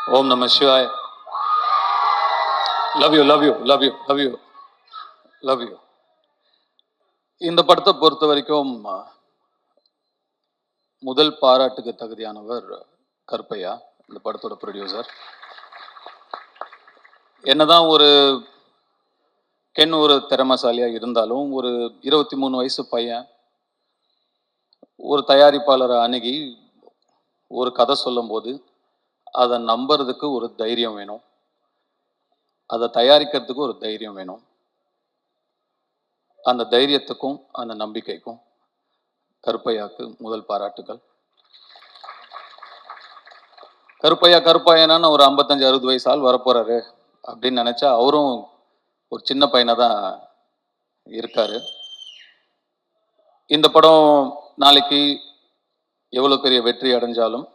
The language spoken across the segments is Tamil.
Om Namah Shivaya. Love you, love you, love you, love you, love you. இந்த படத்தை பொறுத்த வரைக்கும் முதல் பாராட்டுக்கு தகுதியானவர் கருப்பையா, இந்த படத்தோட ப்ரொடியூசர். என்னதான் ஒரு கென் ஒரு திறமைசாலியா இருந்தாலும், ஒரு 23 வயசு பையன் ஒரு தயாரிப்பாளரை அணுகி ஒரு கதை சொல்லும் போது அதை நம்புறதுக்கு ஒரு தைரியம் வேணும், அதை தயாரிக்கிறதுக்கு ஒரு தைரியம் வேணும். அந்த தைரியத்துக்கும் அந்த நம்பிக்கைக்கும் கருப்பையாக்கு முதல் பாராட்டுகள். கருப்பையானா ஒரு 55-60 வயசு ஆள் வரப்போறாரு அப்படின்னு நினைச்சா அவரும் ஒரு சின்ன பையனா தான் இருக்காரு. இந்த படம் நாளைக்கு எவ்வளவு பெரிய வெற்றி அடைஞ்சாலும்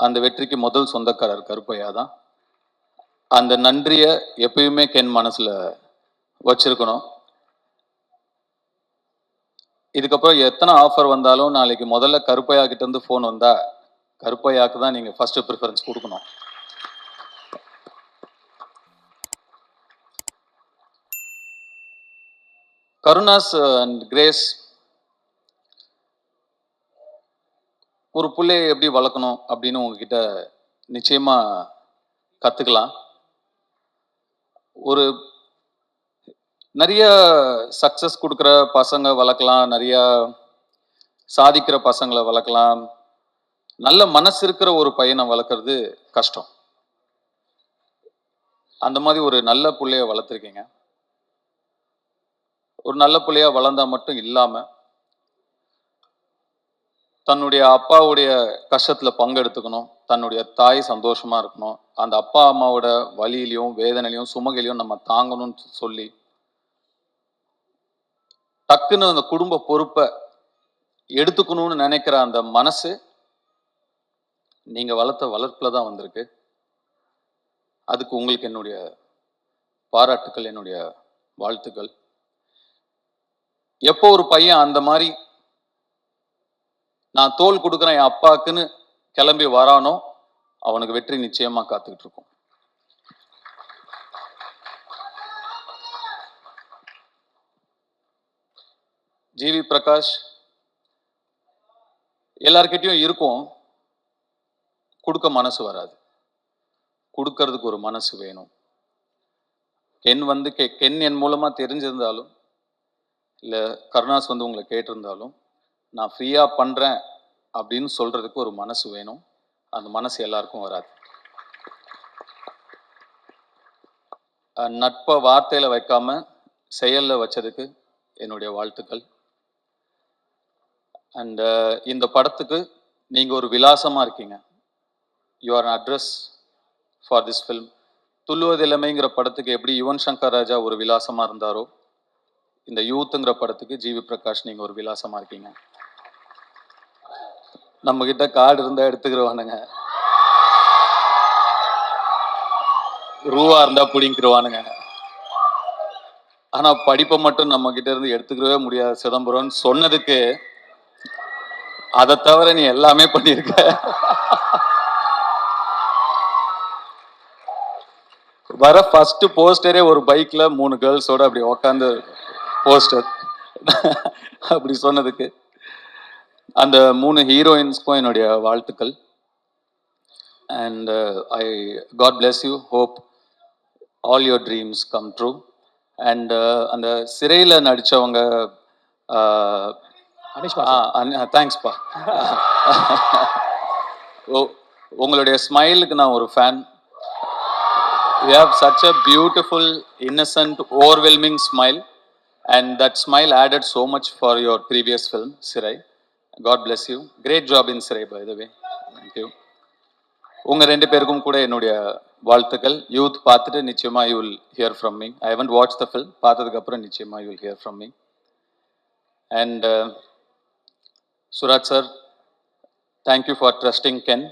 அந்த வெற்றிக்கு முதல் சொந்தக்காரர் கருப்பையா தான். அந்த நன்றியை எப்பயுமே கென் மனசுல வச்சிருக்கணும். இதுக்கப்புறம் எத்தனை ஆஃபர் வந்தாலும் நாளைக்கு முதல்ல கருப்பையா கிட்ட இருந்து போன் வந்தா கருப்பையாக்கு தான் நீங்க ஃபர்ஸ்ட் ப்ரிஃபரன்ஸ் கொடுக்கணும். கருணாஸ் அண்ட் கிரேஸ் ஒரு பிள்ளையை எப்படி வளர்க்கணும் அப்படின்னு உங்ககிட்ட நிச்சயமா கத்துக்கலாம். ஒரு நிறைய சக்சஸ் கொடுக்குற பசங்க வளர்க்கலாம், நிறைய சாதிக்கிற பசங்களை வளர்க்கலாம். நல்ல மனசு இருக்கிற ஒரு பையனை வளர்க்கறது கஷ்டம். அந்த மாதிரி ஒரு நல்ல பிள்ளைய வளர்த்துருக்கீங்க. ஒரு நல்ல பிள்ளையா வளர்ந்தா மட்டும் இல்லாம தன்னுடைய அப்பாவுடைய கஷ்டத்துல பங்கெடுத்துக்கணும், தன்னுடைய தாய் சந்தோஷமா இருக்கணும், அந்த அப்பா அம்மாவோட வலியிலையும் வேதனையிலையும் சுமகையிலையும் நம்ம தாங்கணும்னு சொல்லி டக்குன்னு அந்த குடும்ப பொறுப்பை எடுத்துக்கணும்னு நினைக்கிற அந்த மனசு நீங்க வளர்த்த வளர்ப்புல தான் வந்திருக்கு. அதுக்கு உங்களுக்கு என்னுடைய பாராட்டுக்கள், என்னுடைய வாழ்த்துக்கள். எப்போ ஒரு பையன் அந்த மாதிரி நான் தோல் கொடுக்குறேன் என் அப்பாக்குன்னு கிளம்பி வரானோ அவனுக்கு வெற்றி நிச்சயமா காத்துக்கிட்டு இருக்கும். ஜிவி பிரகாஷ் எல்லார்கிட்டையும் இருக்கும், கொடுக்க மனசு வராது, கொடுக்கறதுக்கு ஒரு மனசு வேணும். கென் என் மூலமா தெரிஞ்சிருந்தாலும் இல்லை கருணாஸ் உங்களை கேட்டிருந்தாலும் நான் ஃப்ரீயா பண்றேன் அப்படின்னு சொல்றதுக்கு ஒரு மனசு வேணும். அந்த மனசு எல்லாருக்கும் வராது. நட்பை வார்த்தையில வைக்காம செயல்ல வச்சதுக்கு என்னுடைய வாழ்த்துக்கள். அண்ட் இந்த படத்துக்கு நீங்க ஒரு விலாசமா இருக்கீங்க. You are an address for this film. துள்ளுவதில்லைங்கிற படத்துக்கு எப்படி யுவன் சங்கர் ராஜா ஒரு விலாசமா இருந்தாரோ, இந்த யூத்துங்கிற படத்துக்கு ஜிவி பிரகாஷ் நீங்க ஒரு விலாசமா இருக்கீங்க. நம்ம கிட்ட கார்டு இருந்தா எடுத்துக்கிறவானுங்க, ரூவா இருந்தா பிடிங்கிருவானுங்க. ஆனா படிப்பை மட்டும் நம்ம கிட்ட இருந்து எடுத்துக்கவே முடியாது சிதம்பரம்னு சொன்னதுக்கு அதை தவிர நீ எல்லாமே பண்ணிருக்க. வர ஃபர்ஸ்ட் போஸ்டரே ஒரு பைக்ல 3 கேர்ள்ஸோட அப்படி உக்காந்து போஸ்டர் அப்படி சொன்னதுக்கு அந்த 3 ஹீரோயின்ஸ்க்கும் என்னுடைய வாழ்த்துக்கள். And I god bless you, hope all your dreams come true. And அந்த சிறையில் நடித்தவங்க தேங்க்ஸ்பா. உங்களுடைய ஸ்மைலுக்கு நான் ஒரு fan. You have such a beautiful, innocent, overwhelming smile, and that smile added so much for your previous film, Sirai. God bless you. Great job in Sirai, by the way. Thank you. உங்க 2 பேருக்கும் கூட என்னுடைய வாழ்த்துக்கள். யூத் பார்த்துட்டு நிச்சயமா you will hear from me. I haven't watched the film. பார்த்ததுக்கு அப்புறம் நிச்சயமா you will hear from me. And Surat sir, thank you for trusting Ken,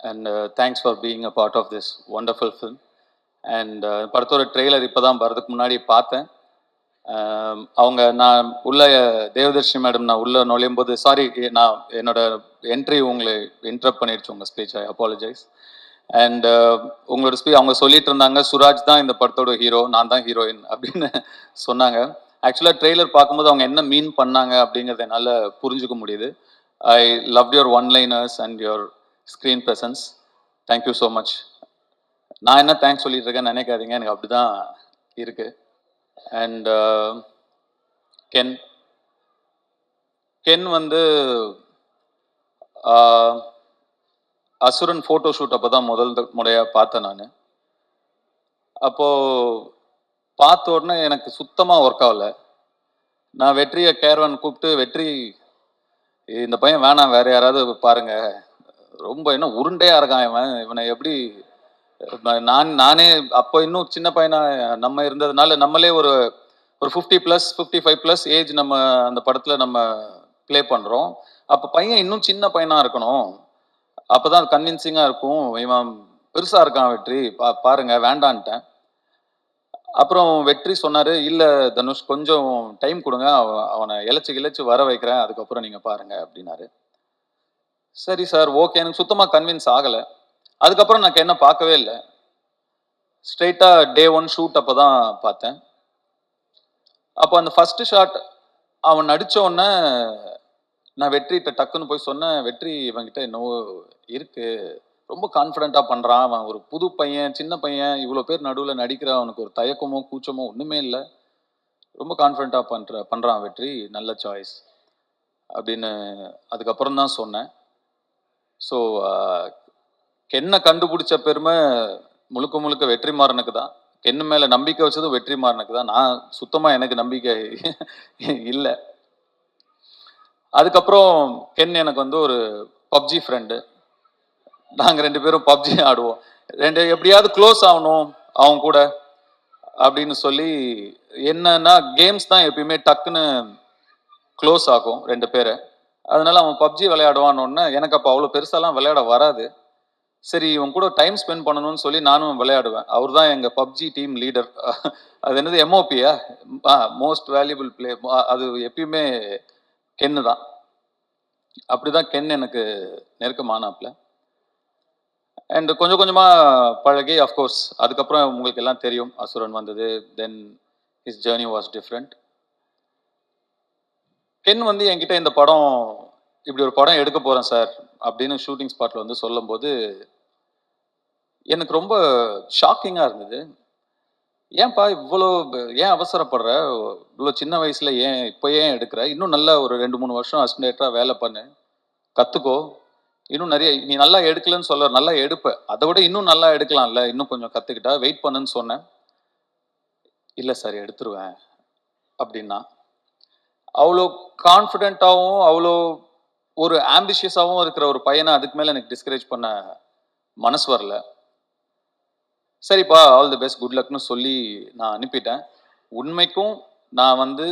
and thanks for being a part of this wonderful film. And படத்தோட ட்ரெய்லர் இப்போ தான் வரதுக்கு முன்னாடி பார்த்தேன். அவங்க நான் உள்ள தேவதர்ஷினி மேடம் நான் உள்ள நுழையும் போது சாரி நான் என்னோட என்ட்ரி உங்களை இன்டரப்ட் பண்ணிடுச்சு உங்கள் ஸ்பீச். I apologise. அண்ட் உங்களோட அவங்க சொல்லிட்டு இருந்தாங்க சுராஜ் தான் இந்த படத்தோட ஹீரோ, நான் தான் ஹீரோயின் அப்படின்னு சொன்னாங்க. ஆக்சுவலாக ட்ரெய்லர் பார்க்கும்போது அவங்க என்ன மீன் பண்ணாங்க அப்படிங்கிறத என்னால் புரிஞ்சுக்க முடியுது. I love your one liners and your screen presence. Thank you so much. நான் என்ன தேங்க்ஸ் சொல்லிட்டு இருக்கேன்னு நினைக்காதீங்க, எனக்கு அப்படிதான் இருக்கு. அண்ட் கென் கென் வந்து அசுரன் ஃபோட்டோ ஷூட் அப்போ தான் முதல் முறையாக பார்த்தேன் நான். அப்போது பார்த்த உடனே எனக்கு சுத்தமாக ஒர்க் ஆகலை. நான் வெற்றியை கேரவன் கூப்பிட்டு, வெற்றி இந்த பையன் வேணாம், வேற யாராவது பாருங்க, ரொம்ப இன்னும் உருண்டையா இருக்கான் இவன், இவனை எப்படி நானே அப்போ இன்னும் சின்ன பையனா நம்ம இருந்ததுனால நம்மளே ஒரு 50+, 55+ ஏஜ் நம்ம அந்த படத்துல நம்ம ப்ளே பண்றோம். அப்ப பையன் இன்னும் சின்ன பையனா இருக்கணும், அப்பதான் கன்வின்சிங்கா இருக்கும். இவன் பெருசா இருக்கான் வெற்றி, பாருங்க வேண்டான்ட்டேன். அப்புறம் வெற்றி சொன்னாரு, இல்ல தனுஷ் கொஞ்சம் டைம் கொடுங்க, அவனை இழைச்சு வர வைக்கிறேன், அதுக்கப்புறம் நீங்க பாருங்க அப்படின்னாரு. சரி சார், ஓகே. எனக்கு சுத்தமா கன்வின்ஸ் ஆகல. அதுக்கப்புறம் நான் என்ன பார்க்கவே இல்லை. ஸ்ட்ரெயிட்டா டே 1 ஷூட் அப்பதான் பார்த்தேன். அப்போ அந்த ஃபர்ஸ்ட் ஷாட் அவன் நடிச்ச உடனே நான் வெற்றிட்ட டக்குன்னு போய் சொன்னேன், வெற்றி இவன்கிட்ட என்னவோ இருக்கு, ரொம்ப கான்ஃபிடென்ட்டா பண்றான், அவன் ஒரு புது பையன், சின்ன பையன், இவ்வளோ பேர் நடுவில் நடிக்கிறான், அவனுக்கு ஒரு தயக்கமோ கூச்சமோ ஒண்ணுமே இல்லை, ரொம்ப கான்ஃபிடென்ட்டா பண்றான் வெற்றி, நல்ல சாய்ஸ் அப்படின்னு அதுக்கப்புறம் தான் சொன்னேன். ஸோ கென்னை கண்டுபிடிச்ச பெருமை முழுக்க முழுக்க வெற்றிமாறனுக்கு தான். கென்னு மேல நம்பிக்கை வச்சதும் வெற்றிமாறனுக்கு தான். நான் சுத்தமா எனக்கு நம்பிக்கை இல்லை. அதுக்கப்புறம் கென் எனக்கு வந்து ஒரு பப்ஜி ஃப்ரெண்டு. நாங்க 2 பேரும் பப்ஜி ஆடுவோம். எப்படியாவது க்ளோஸ் ஆகணும் அவங்க கூட அப்படின்னு சொல்லி, என்னன்னா கேம்ஸ் தான் எப்பயுமே டக்குன்னு க்ளோஸ் ஆகும் 2 பேரை. அதனால அவன் பப்ஜி விளையாடுவான்னு, எனக்கு அப்போ அவ்வளோ பெருசாலாம் விளையாட வராது. சரி இவன் கூட டைம் ஸ்பெண்ட் பண்ணணும்னு சொல்லி நானும் விளையாடுவேன். அவர் தான் எங்க பப்ஜி டீம் லீடர். அது என்னது எம்ஓபியா, மோஸ்ட் வேல்யூபிள் பிளே, அது எப்பயுமே கென்னு தான். அப்படிதான் கென் எனக்கு நெருக்கமானாப்ல. அண்ட் கொஞ்சம் கொஞ்சமா பழகி, அஃப்கோர்ஸ் அதுக்கப்புறம் உங்களுக்கு எல்லாம் தெரியும், அசுரன் வந்தது. Then his journey was different. Ken வந்து என்கிட்ட இந்த படம், இப்படி ஒரு படம் எடுக்க போறேன் சார் அப்படின்னு ஷூட்டிங் ஸ்பாட்ல வந்து சொல்லும்போது எனக்கு ரொம்ப ஷாக்கிங்கா இருந்தது. ஏன்பா இவ்வளோ, ஏன் அவசரப்படுற, இவ்வளோ சின்ன வயசுல ஏன் இப்போ ஏன் எடுக்கிற, இன்னும் நல்லா ஒரு 2-3 வருஷம் அசிஸ்டன்டா வேலை பண்ணு, கத்துக்கோ, இன்னும் நிறைய, நீ நல்லா எடுக்கலன்னு சொல்ல, நல்லா எடுப்ப, அதை விட இன்னும் நல்லா எடுக்கலாம்ல, இன்னும் கொஞ்சம் கத்துக்கிட்டா, வெயிட் பண்ணுன்னு சொன்னேன். இல்லை சார் எடுத்துருவேன் அப்படின்னா. அவ்வளோ கான்ஃபிடென்ட்டாகவும் அவ்வளோ ஒரு ஆம்பிஷியஸாகவும் இருக்கிற ஒரு பையனை அதுக்கு மேலே எனக்கு டிஸ்கரேஜ் பண்ண மனசு வரல. சரிப்பா, ஆல் தி பெஸ்ட், குட் லக்னு சொல்லி நான் அனுப்பிட்டேன். உண்மைக்கும் நான் வந்து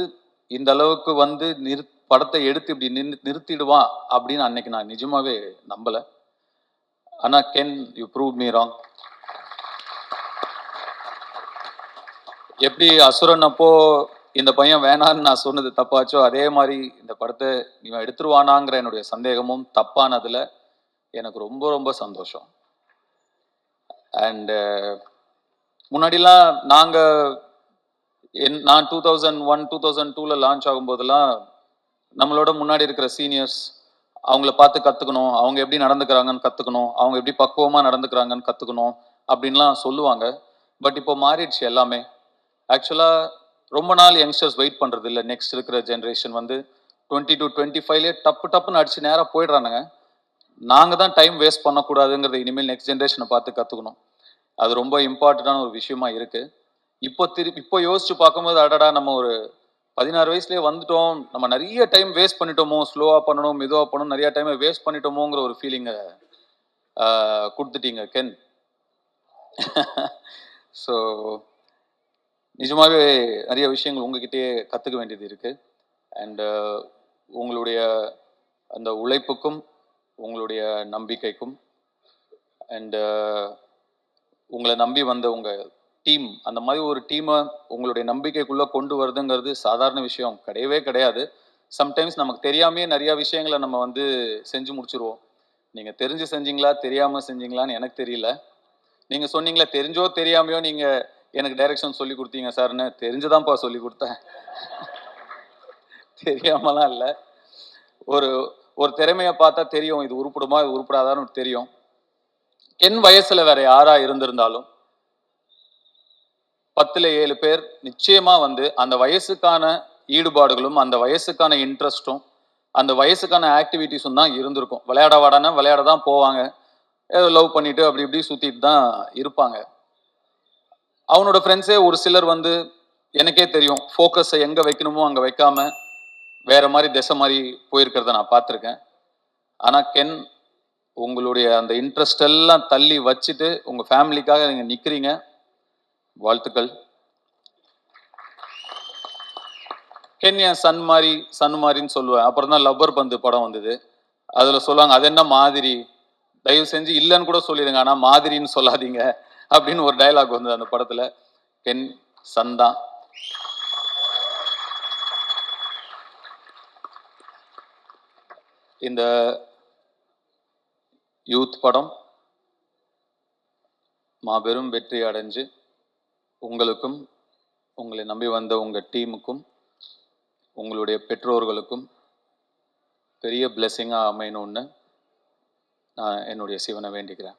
இந்த அளவுக்கு வந்து படத்தை எடுத்து இப்படி நிறுத்திடுவான் அப்படின்னு அன்னைக்கு நான் நிஜமாவே நம்பல. ஆனா Ken, you prove me wrong. எப்படி அசுரன் அப்போ இந்த பையன் வேணான்னு நான் சொன்னது தப்பாச்சோ, அதே மாதிரி இந்த படத்தை இவன் எடுத்துருவானாங்கிற என்னுடைய சந்தேகமும் தப்பானதுல எனக்கு ரொம்ப ரொம்ப சந்தோஷம். அண்ட் முன்னாடிலாம் நான் 2001, 2002ல லான்ச் ஆகும்போதெல்லாம் நம்மளோட முன்னாடி இருக்கிற சீனியர்ஸ், அவங்கள பார்த்து கற்றுக்கணும், அவங்க எப்படி நடந்துக்கிறாங்கன்னு கற்றுக்கணும், அவங்க எப்படி பக்குவமாக நடந்துக்கிறாங்கன்னு கற்றுக்கணும் அப்படின்லாம் சொல்லுவாங்க. பட் இப்போ மாறிடுச்சு எல்லாமே. ஆக்சுவலாக ரொம்ப நாள் யங்ஸ்டர்ஸ் வெயிட் பண்ணுறது இல்லை. நெக்ஸ்ட் இருக்கிற ஜென்ரேஷன் வந்து 20 to 25லே டப்புன்னு அடிச்சு நேராக போயிடுறானுங்க. நாங்கள் தான் டைம் வேஸ்ட் பண்ணக்கூடாதுங்கிறத இனிமேல் நெக்ஸ்ட் ஜென்ரேஷனை பார்த்து கற்றுக்கணும். அது ரொம்ப இம்பார்ட்டண்டான ஒரு விஷயமா இருக்கு. இப்போ யோசிச்சு பார்க்கும்போது, அடடா நம்ம ஒரு 16 வயசுலேயே வந்துட்டோம், நம்ம நிறைய டைம் வேஸ்ட் பண்ணிட்டோமோ, ஸ்லோவாக பண்ணணும், மெதுவாக பண்ணணும், நிறைய டைமை வேஸ்ட் பண்ணிட்டோமோங்கிற ஒரு ஃபீலிங்கை கொடுத்துட்டீங்க கென். ஸோ நிஜமாவே நிறைய விஷயங்கள் உங்ககிட்டயே கற்றுக்க வேண்டியது இருக்கு. அண்ட் உங்களுடைய அந்த உழைப்புக்கும் உங்களுடைய நம்பிக்கைக்கும் அண்ட் உங்களை நம்பி வந்த உங்கள் டீம், அந்த மாதிரி ஒரு டீமை உங்களுடைய நம்பிக்கைக்குள்ளே கொண்டு வருதுங்கிறது சாதாரண விஷயம் கிடையவே கிடையாது. சம்டைம்ஸ் நமக்கு தெரியாமையே நிறையா விஷயங்களை நம்ம வந்து செஞ்சு முடிச்சிருவோம். நீங்கள் தெரிஞ்சு செஞ்சீங்களா தெரியாமல் செஞ்சீங்களான்னு எனக்கு தெரியல. நீங்க சொன்னீங்களே தெரிஞ்சோ தெரியாமையோ நீங்க எனக்கு டைரக்ஷன் சொல்லி கொடுத்தீங்க சார்னு. தெரிஞ்சுதான்ப்பா சொல்லி கொடுத்தேன். தெரியாமலாம் இல்லை. ஒரு ஒரு திறமையை பார்த்தா தெரியும், இது உருப்படுமா இது உருப்படாதான்னு தெரியும். என் வயசுல வேற யாரா இருந்திருந்தாலும் 10ல 7 பேர் நிச்சயமா வந்து அந்த வயசுக்கான ஈடுபாடுகளும், அந்த வயசுக்கான இன்ட்ரெஸ்ட்டும், அந்த வயசுக்கான ஆக்டிவிட்டிஸும் தான் இருந்திருக்கும். விளையாட வாடான்னா விளையாட தான் போவாங்க. ஏதோ லவ் பண்ணிட்டு அப்படி இப்படி சுத்திட்டு தான் இருப்பாங்க. அவனோட ஃப்ரெண்ட்ஸே ஒரு சிலர் வந்து எனக்கே தெரியும், ஃபோக்கஸை எங்க வைக்கணுமோ அங்க வைக்காம வேற மாதிரி திசை மாதிரி போயிருக்கிறத நான் பார்த்துருக்கேன். ஆனா கென், உங்களுடைய அந்த இன்ட்ரெஸ்ட் எல்லாம் தள்ளி வச்சுட்டு உங்க ஃபேமிலிக்காக நீங்க நிக்கிறீங்க. வாழ்த்துக்கள். கென் என் சன் மாதிரி சன் மாதிரின்னு சொல்லுவேன். அப்புறம் தான் லப்பர் பந்து படம் வந்தது. அதுல சொல்லுவாங்க, அது என்ன மாதிரி, தயவு செஞ்சு இல்லைன்னு கூட சொல்லிடுங்க, ஆனா மாதிரின்னு சொல்லாதீங்க அப்படின்னு ஒரு டயலாக் வந்தது அந்த படத்துல. கென் சன் தான். இந்த யூத் படம் மாபெரும் வெற்றி அடைஞ்சு உங்களுக்கும், உங்களை நம்பி வந்த உங்க டீமுக்கும், உங்களுடைய பெற்றோர்களுக்கும் பெரிய பிளெஸிங்காக அமையணும்னு நான் என்னுடைய சிவனை வேண்டிக்கிறேன்.